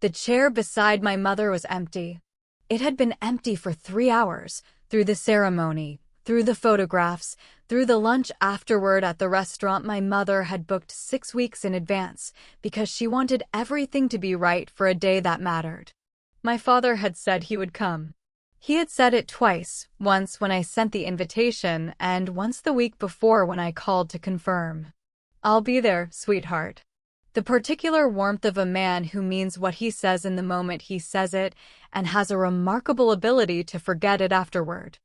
The chair beside my mother was empty. It had been empty for 3 hours, through the ceremony, through the photographs, through the lunch afterward at the restaurant my mother had booked 6 weeks in advance because she wanted everything to be right for a day that mattered. My father had said he would come. He had said it twice, once when I sent the invitation and once the week before when I called to confirm. "I'll be there, sweetheart." The particular warmth of a man who means what he says in the moment he says it and has a remarkable ability to forget it afterward.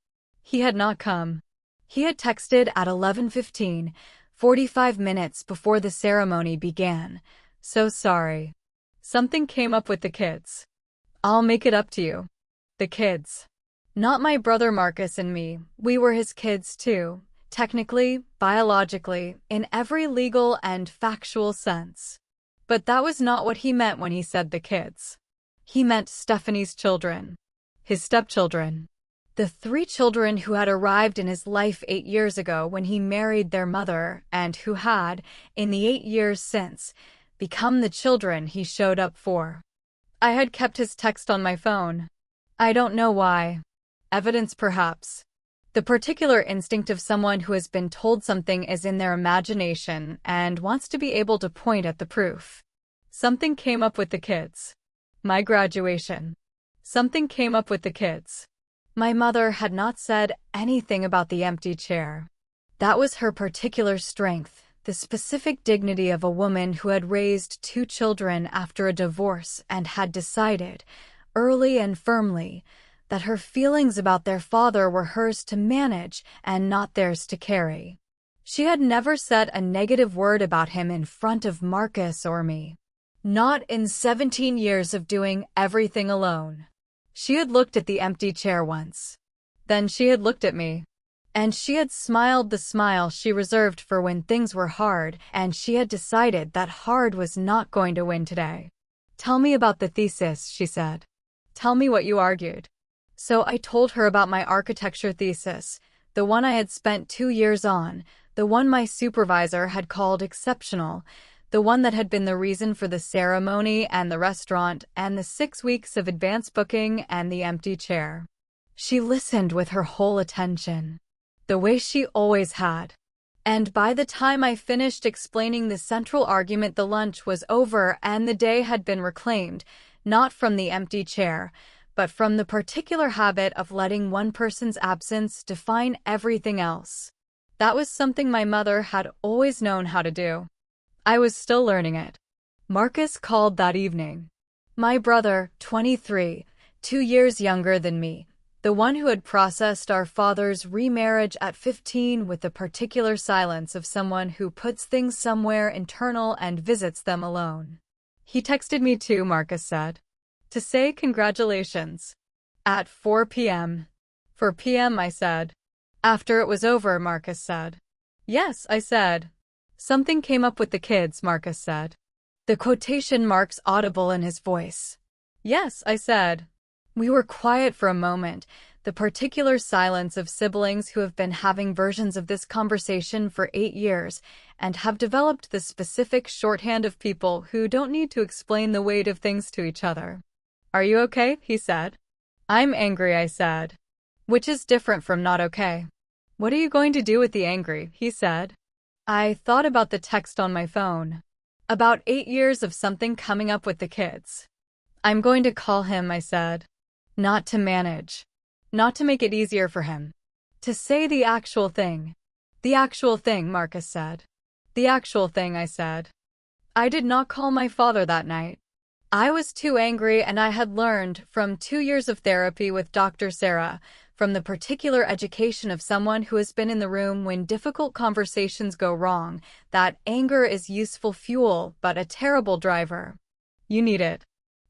He had not come. He had texted at 11:15, 45 minutes before the ceremony began. "So sorry. Something came up with the kids. I'll make it up to you." The kids. Not my brother Marcus and me. We were his kids too, technically, biologically, in every legal and factual sense. But that was not what he meant when he said the kids. He meant Stephanie's children. His stepchildren. The 3 children who had arrived in his life 8 years ago when he married their mother and who had, in the 8 years since, become the children he showed up for. I had kept his text on my phone. I don't know why. Evidence perhaps. The particular instinct of someone who has been told something is in their imagination and wants to be able to point at the proof. Something came up with the kids. My graduation. Something came up with the kids. My mother had not said anything about the empty chair. That was her particular strength, the specific dignity of a woman who had raised 2 children after a divorce and had decided, early and firmly, that her feelings about their father were hers to manage and not theirs to carry. She had never said a negative word about him in front of Marcus or me. Not in 17 years of doing everything alone. She had looked at the empty chair once. Then she had looked at me. And she had smiled the smile she reserved for when things were hard, and she had decided that hard was not going to win today. "Tell me about the thesis," she said. "Tell me what you argued." So I told her about my architecture thesis, the one I had spent 2 years on, the one my supervisor had called exceptional, the one that had been the reason for the ceremony and the restaurant and the 6 weeks of advance booking and the empty chair. She listened with her whole attention, the way she always had. And by the time I finished explaining the central argument, the lunch was over and the day had been reclaimed, not from the empty chair, but from the particular habit of letting one person's absence define everything else. That was something my mother had always known how to do. I was still learning it. Marcus called that evening. My brother, 23, 2 years younger than me, the one who had processed our father's remarriage at 15 with the particular silence of someone who puts things somewhere internal and visits them alone. He texted me too, Marcus said. To say congratulations. At 4 p.m. 4 p.m. I said. After it was over, Marcus said. Yes, I said. Something came up with the kids, Marcus said. The quotation marks audible in his voice. Yes, I said. We were quiet for a moment, the particular silence of siblings who have been having versions of this conversation for 8 years and have developed the specific shorthand of people who don't need to explain the weight of things to each other. Are you okay? He said. I'm angry, I said. Which is different from not okay. What are you going to do with the angry? He said. I thought about the text on my phone. About 8 years of something coming up with the kids. I'm going to call him, I said. Not to manage. Not to make it easier for him. To say the actual thing. The actual thing, Marcus said. The actual thing, I said. I did not call my father that night. I was too angry, and I had learned, from 2 years of therapy with Dr. Sarah, from the particular education of someone who has been in the room when difficult conversations go wrong, that anger is useful fuel but a terrible driver. You need it.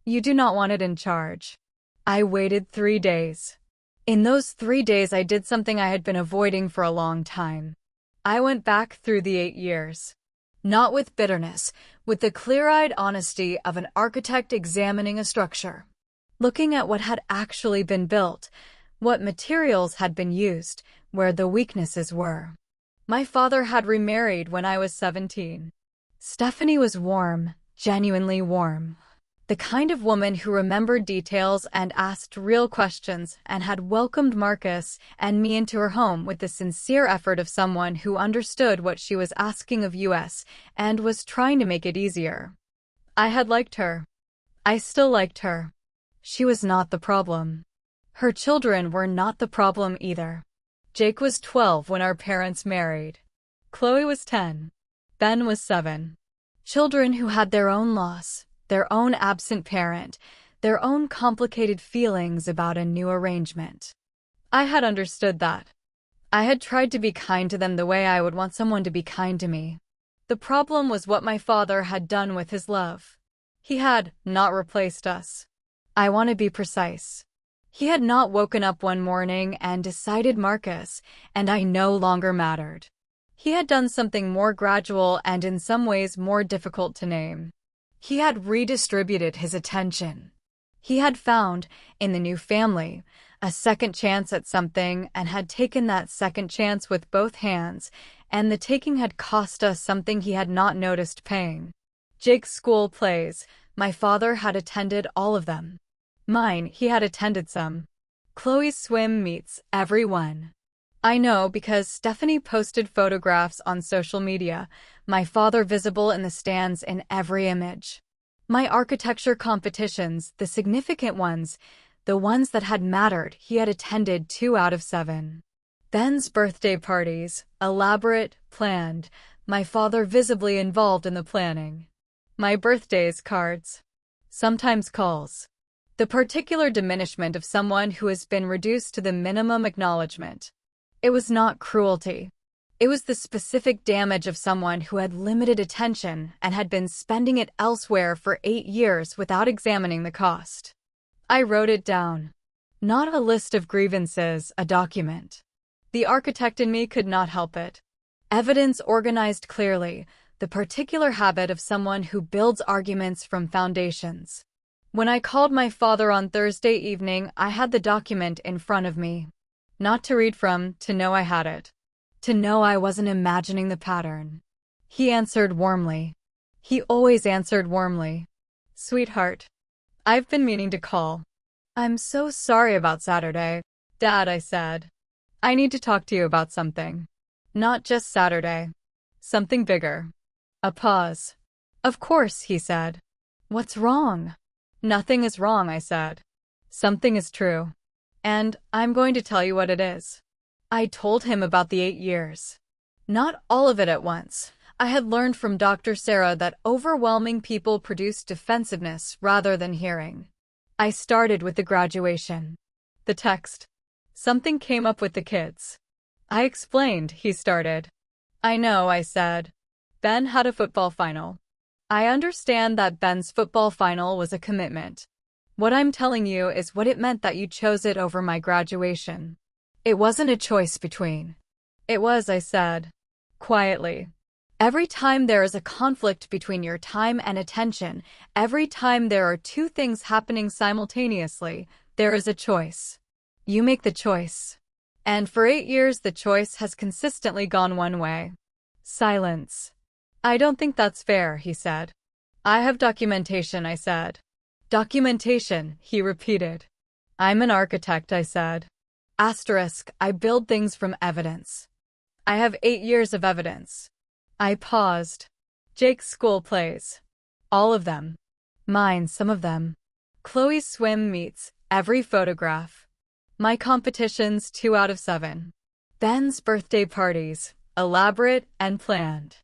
You do not want it in charge. I waited 3 days. In those 3 days I did something I had been avoiding for a long time. I went back through the 8 years. Not with bitterness, with the clear-eyed honesty of an architect examining a structure. Looking at what had actually been built, what materials had been used, where the weaknesses were. My father had remarried when I was 17. Stephanie was warm, genuinely warm. The kind of woman who remembered details and asked real questions and had welcomed Marcus and me into her home with the sincere effort of someone who understood what she was asking of us and was trying to make it easier. I had liked her. I still liked her. She was not the problem. Her children were not the problem either. Jake was 12 when our parents married. Chloe was 10. Ben was 7. Children who had their own loss, their own absent parent, their own complicated feelings about a new arrangement. I had understood that. I had tried to be kind to them the way I would want someone to be kind to me. The problem was what my father had done with his love. He had not replaced us. I want to be precise. He had not woken up one morning and decided Marcus and I no longer mattered. He had done something more gradual and in some ways more difficult to name. He had redistributed his attention. He had found, in the new family, a second chance at something and had taken that second chance with both hands, and the taking had cost us something he had not noticed paying. Jake's school plays, my father had attended all of them. Mine, he had attended some. Chloe's swim meets, every one. I know because Stephanie posted photographs on social media, my father visible in the stands in every image. My architecture competitions, the significant ones, the ones that had mattered, he had attended 2 out of 7. Ben's birthday parties, elaborate, planned, my father visibly involved in the planning. My birthdays cards. Sometimes calls. The particular diminishment of someone who has been reduced to the minimum acknowledgement. It was not cruelty. It was the specific damage of someone who had limited attention and had been spending it elsewhere for 8 years without examining the cost. I wrote it down. Not a list of grievances, a document. The architect in me could not help it. Evidence organized clearly, the particular habit of someone who builds arguments from foundations. When I called my father on Thursday evening, I had the document in front of me. Not to read from, to know I had it. To know I wasn't imagining the pattern. He answered warmly. He always answered warmly. Sweetheart. I've been meaning to call. I'm so sorry about Saturday. Dad, I said. I need to talk to you about something. Not just Saturday. Something bigger. A pause. Of course, he said. What's wrong? Nothing is wrong, I said. Something is true. And I'm going to tell you what it is. I told him about the 8 years. Not all of it at once. I had learned from Dr. Sarah that overwhelming people produce defensiveness rather than hearing. I started with the graduation. The text. Something came up with the kids. I explained, he started. I know, I said. Ben had a football final. I understand that Ben's football final was a commitment. What I'm telling you is what it meant that you chose it over my graduation. It wasn't a choice between. It was, I said. Quietly. Every time there is a conflict between your time and attention, every time there are 2 things happening simultaneously, there is a choice. You make the choice. And for 8 years the choice has consistently gone one way. Silence. I don't think that's fair, he said. I have documentation, I said. Documentation, he repeated. I'm an architect, I said. Asterisk, I build things from evidence. I have 8 years of evidence. I paused. Jake's school plays. All of them. Mine, some of them. Chloe's swim meets, every photograph. My competitions, 2 out of 7. Ben's birthday parties, elaborate and planned.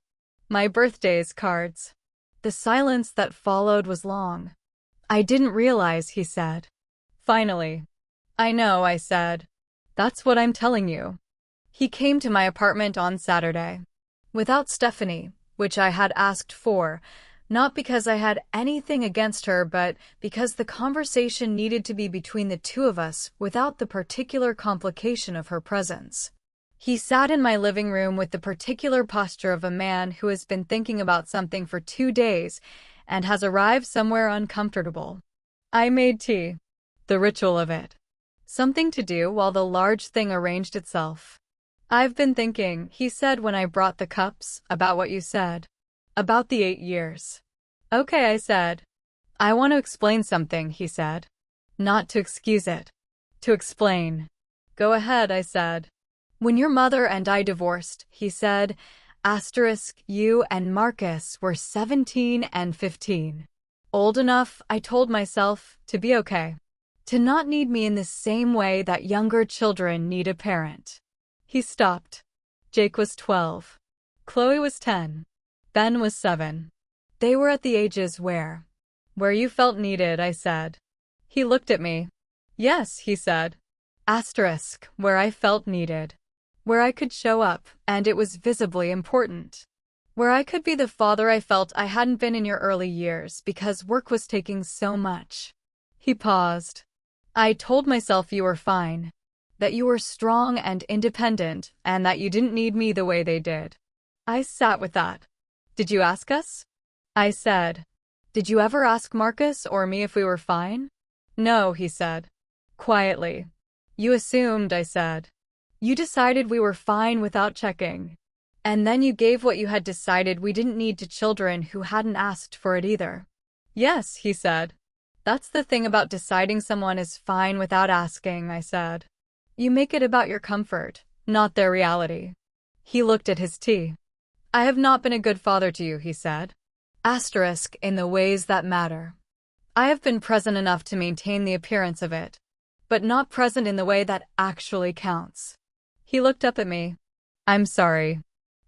My birthdays cards. The silence that followed was long. I didn't realize, he said. Finally. I know, I said. That's what I'm telling you. He came to my apartment on Saturday. Without Stephanie, which I had asked for, not because I had anything against her, but because the conversation needed to be between the 2 of us without the particular complication of her presence. He sat in my living room with the particular posture of a man who has been thinking about something for 2 days and has arrived somewhere uncomfortable. I made tea. The ritual of it. Something to do while the large thing arranged itself. I've been thinking, he said when I brought the cups, about what you said. About the 8 years. Okay, I said. I want to explain something, he said. Not to excuse it. To explain. Go ahead, I said. When your mother and I divorced, he said, you and Marcus were 17 and 15. Old enough, I told myself, to be okay. To not need me in the same way that younger children need a parent. He stopped. Jake was 12. Chloe was 10. Ben was 7. They were at the ages where you felt needed, I said. He looked at me. Yes, he said. Where I felt needed. Where I could show up, and it was visibly important. Where I could be the father I felt I hadn't been in your early years because work was taking so much. He paused. I told myself you were fine. That you were strong and independent, and that you didn't need me the way they did. I sat with that. Did you ask us? I said. Did you ever ask Marcus or me if we were fine? No, he said. Quietly. You assumed, I said. You decided we were fine without checking. And then you gave what you had decided we didn't need to children who hadn't asked for it either. Yes, he said. That's the thing about deciding someone is fine without asking, I said. You make it about your comfort, not their reality. He looked at his tea. I have not been a good father to you, he said. In the ways that matter. I have been present enough to maintain the appearance of it, but not present in the way that actually counts. He looked up at me. I'm sorry.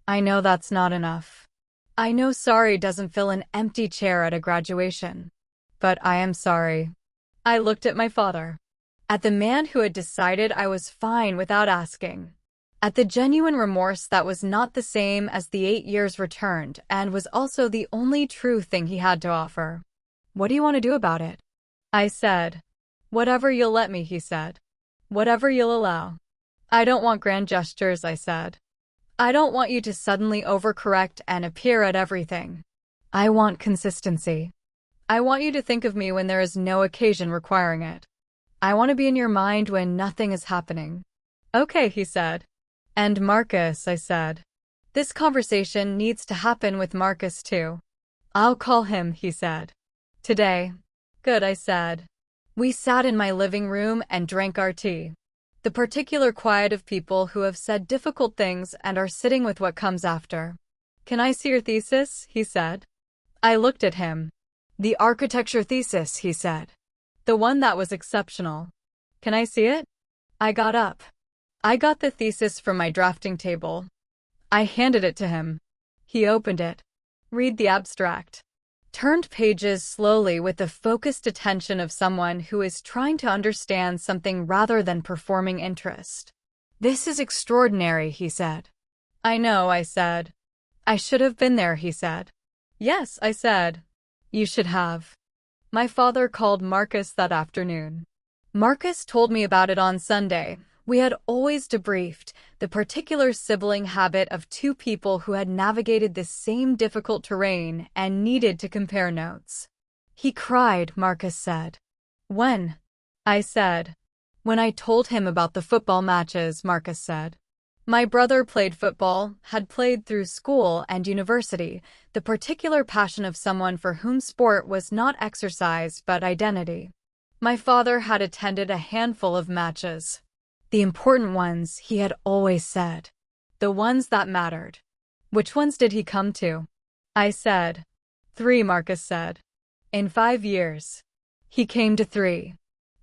I know that's not enough. I know sorry doesn't fill an empty chair at a graduation. But I am sorry. I looked at my father. At the man who had decided I was fine without asking. At the genuine remorse that was not the same as the 8 years returned and was also the only true thing he had to offer. What do you want to do about it? I said. Whatever you'll let me, he said. Whatever you'll allow. I don't want grand gestures, I said. I don't want you to suddenly overcorrect and appear at everything. I want consistency. I want you to think of me when there is no occasion requiring it. I want to be in your mind when nothing is happening. Okay, he said. And Marcus, I said. This conversation needs to happen with Marcus too. I'll call him, he said. Today. Good, I said. We sat in my living room and drank our tea. The particular quiet of people who have said difficult things and are sitting with what comes after. Can I see your thesis? He said. I looked at him. The architecture thesis, he said. The one that was exceptional. Can I see it? I got up. I got the thesis from my drafting table. I handed it to him. He opened it. Read the abstract. Turned pages slowly with the focused attention of someone who is trying to understand something rather than performing interest. This is extraordinary, he said. I know, I said. I should have been there, he said. Yes, I said. You should have. My father called Marcus that afternoon. Marcus told me about it on Sunday. We had always debriefed the particular sibling habit of two people who had navigated this same difficult terrain and needed to compare notes. He cried, Marcus said. When? I said. When I told him about the football matches, Marcus said. My brother played football, had played through school and university, the particular passion of someone for whom sport was not exercise but identity. My father had attended a handful of matches. The important ones, he had always said. The ones that mattered. Which ones did he come to? I said. 3, Marcus said. In 5 years. He came to 3.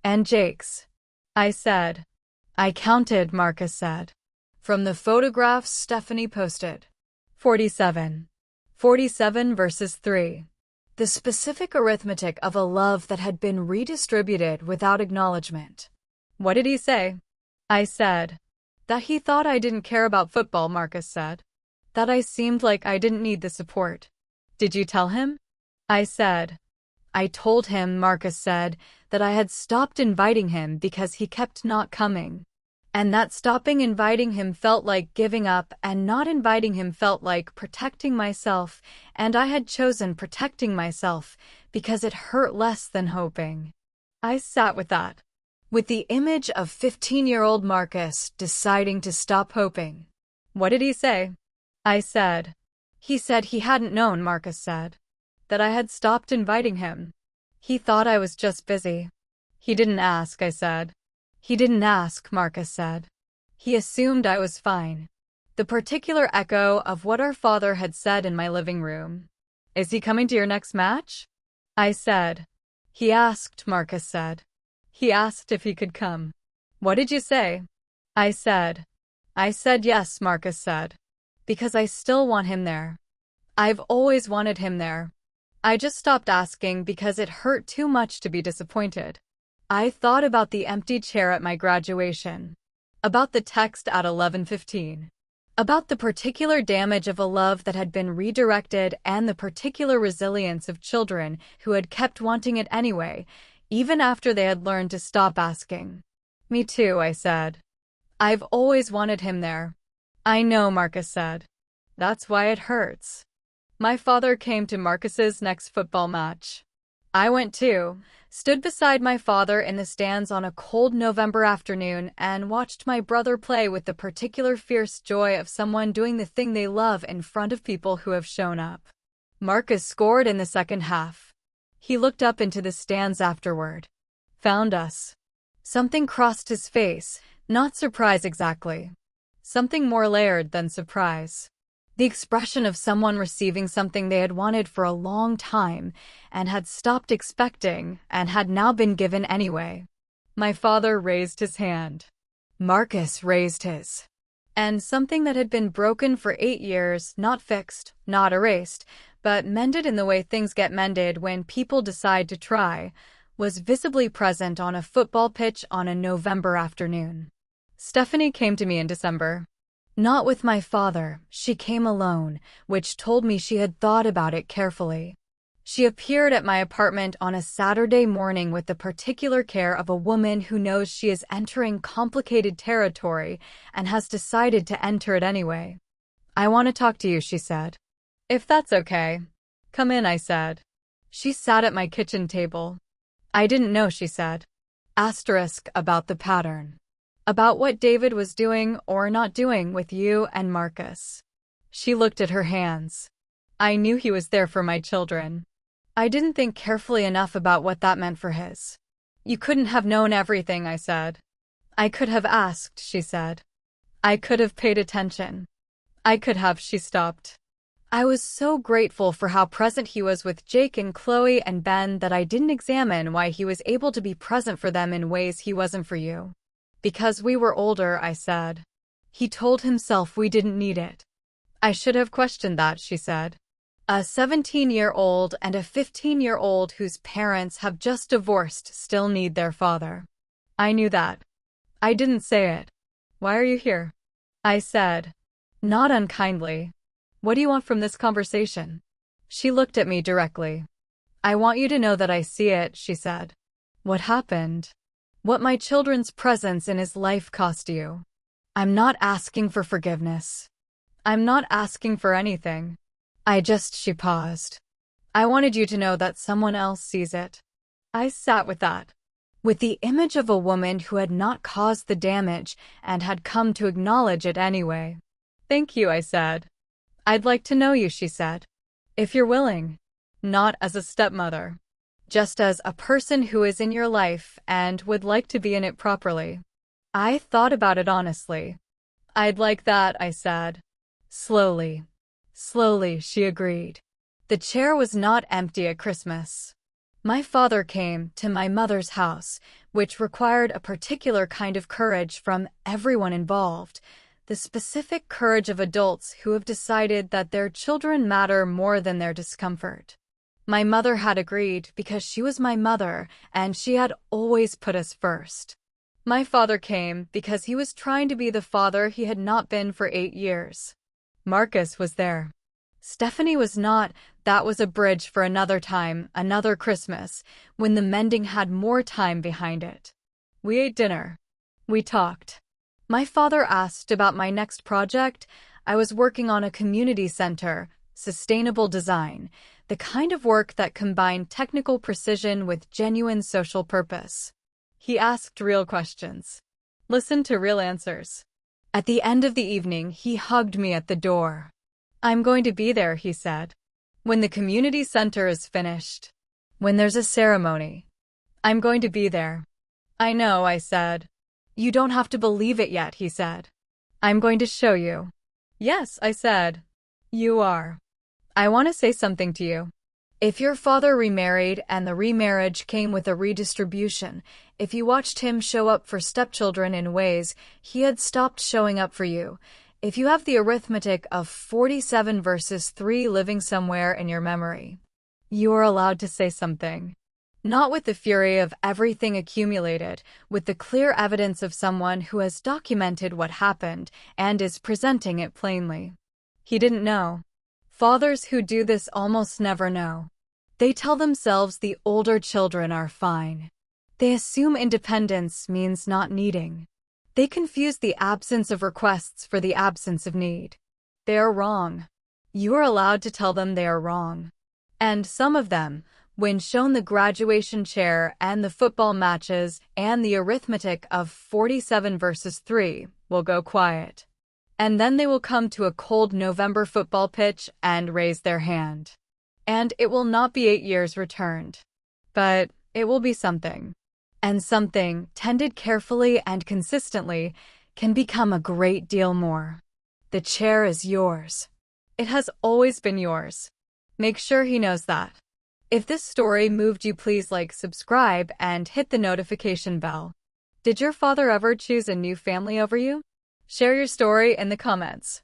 And Jake's. I said. I counted, Marcus said. From the photographs Stephanie posted. 47. 47 versus 3. The specific arithmetic of a love that had been redistributed without acknowledgement. What did he say? I said. That he thought I didn't care about football, Marcus said. That I seemed like I didn't need the support. Did you tell him? I said. I told him, Marcus said, that I had stopped inviting him because he kept not coming. And that stopping inviting him felt like giving up, and not inviting him felt like protecting myself, and I had chosen protecting myself because it hurt less than hoping. I sat with that. With the image of 15-year-old Marcus deciding to stop hoping. What did he say? I said. He said he hadn't known, Marcus said. That I had stopped inviting him. He thought I was just busy. He didn't ask, I said. He didn't ask, Marcus said. He assumed I was fine. The particular echo of what our father had said in my living room. Is he coming to your next match? I said. He asked, Marcus said. He asked if he could come. What did you say? I said yes, Marcus said. Because I still want him there. I've always wanted him there. I just stopped asking because it hurt too much to be disappointed. I thought about the empty chair at my graduation. About the text at 11:15. About the particular damage of a love that had been redirected and the particular resilience of children who had kept wanting it anyway, even after they had learned to stop asking. Me too, I said. I've always wanted him there. I know, Marcus said. That's why it hurts. My father came to Marcus's next football match. I went too, stood beside my father in the stands on a cold November afternoon and watched my brother play with the particular fierce joy of someone doing the thing they love in front of people who have shown up. Marcus scored in the second half. He looked up into the stands afterward. Found us. Something crossed his face, not surprise exactly. Something more layered than surprise. The expression of someone receiving something they had wanted for a long time and had stopped expecting and had now been given anyway. My father raised his hand. Marcus raised his. And something that had been broken for 8 years, not fixed, not erased, but mended in the way things get mended when people decide to try, was visibly present on a football pitch on a November afternoon. Stephanie came to me in December. Not with my father, she came alone, which told me she had thought about it carefully. She appeared at my apartment on a Saturday morning with the particular care of a woman who knows she is entering complicated territory and has decided to enter it anyway. I want to talk to you, she said. If that's okay. Come in, I said. She sat at my kitchen table. I didn't know, she said. Asterisk about the pattern. About what David was doing or not doing with you and Marcus. She looked at her hands. I knew he was there for my children. I didn't think carefully enough about what that meant for his. You couldn't have known everything, I said. I could have asked, she said. I could have paid attention. I could have, she stopped. I was so grateful for how present he was with Jake and Chloe and Ben that I didn't examine why he was able to be present for them in ways he wasn't for you. Because we were older, I said. He told himself we didn't need it. I should have questioned that, she said. A 17-year-old and a 15-year-old whose parents have just divorced still need their father. I knew that. I didn't say it. Why are you here? I said. Not unkindly. What do you want from this conversation? She looked at me directly. I want you to know that I see it, she said. What happened? What my children's presence in his life cost you. I'm not asking for forgiveness. I'm not asking for anything. She paused. I wanted you to know that someone else sees it. I sat with that. With the image of a woman who had not caused the damage and had come to acknowledge it anyway. Thank you, I said. I'd like to know you, she said. If you're willing. Not as a stepmother. Just as a person who is in your life and would like to be in it properly. I thought about it honestly. I'd like that, I said. Slowly, she agreed. The chair was not empty at Christmas. My father came to my mother's house, which required a particular kind of courage from everyone involved, the specific courage of adults who have decided that their children matter more than their discomfort. My mother had agreed because she was my mother and she had always put us first. My father came because he was trying to be the father he had not been for 8 years. Marcus was there. Stephanie was not. That was a bridge for another time, another Christmas, when the mending had more time behind it. We ate dinner. We talked. My father asked about my next project. I was working on a community center, sustainable design, the kind of work that combined technical precision with genuine social purpose. He asked real questions. Listened to real answers. At the end of the evening, he hugged me at the door. I'm going to be there, he said. When the community center is finished. When there's a ceremony. I'm going to be there. I know, I said. You don't have to believe it yet, he said. I'm going to show you. Yes, I said. You are. I want to say something to you. If your father remarried and the remarriage came with a redistribution, if you watched him show up for stepchildren in ways he had stopped showing up for you, if you have the arithmetic of 47 versus 3 living somewhere in your memory, you are allowed to say something. Not with the fury of everything accumulated, with the clear evidence of someone who has documented what happened and is presenting it plainly. He didn't know. Fathers who do this almost never know. They tell themselves the older children are fine. They assume independence means not needing. They confuse the absence of requests for the absence of need. They are wrong. You are allowed to tell them they are wrong. And some of them, when shown the graduation chair and the football matches and the arithmetic of 47 versus 3, will go quiet. And then they will come to a cold November football pitch and raise their hand. And it will not be 8 years returned. But it will be something. And something, tended carefully and consistently, can become a great deal more. The chair is yours. It has always been yours. Make sure he knows that. If this story moved you, please like, subscribe, and hit the notification bell. Did your father ever choose a new family over you? Share your story in the comments.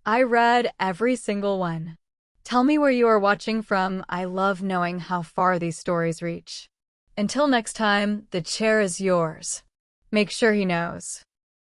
I read every single one. Tell me where you are watching from. I love knowing how far these stories reach. Until next time, the chair is yours. Make sure he knows.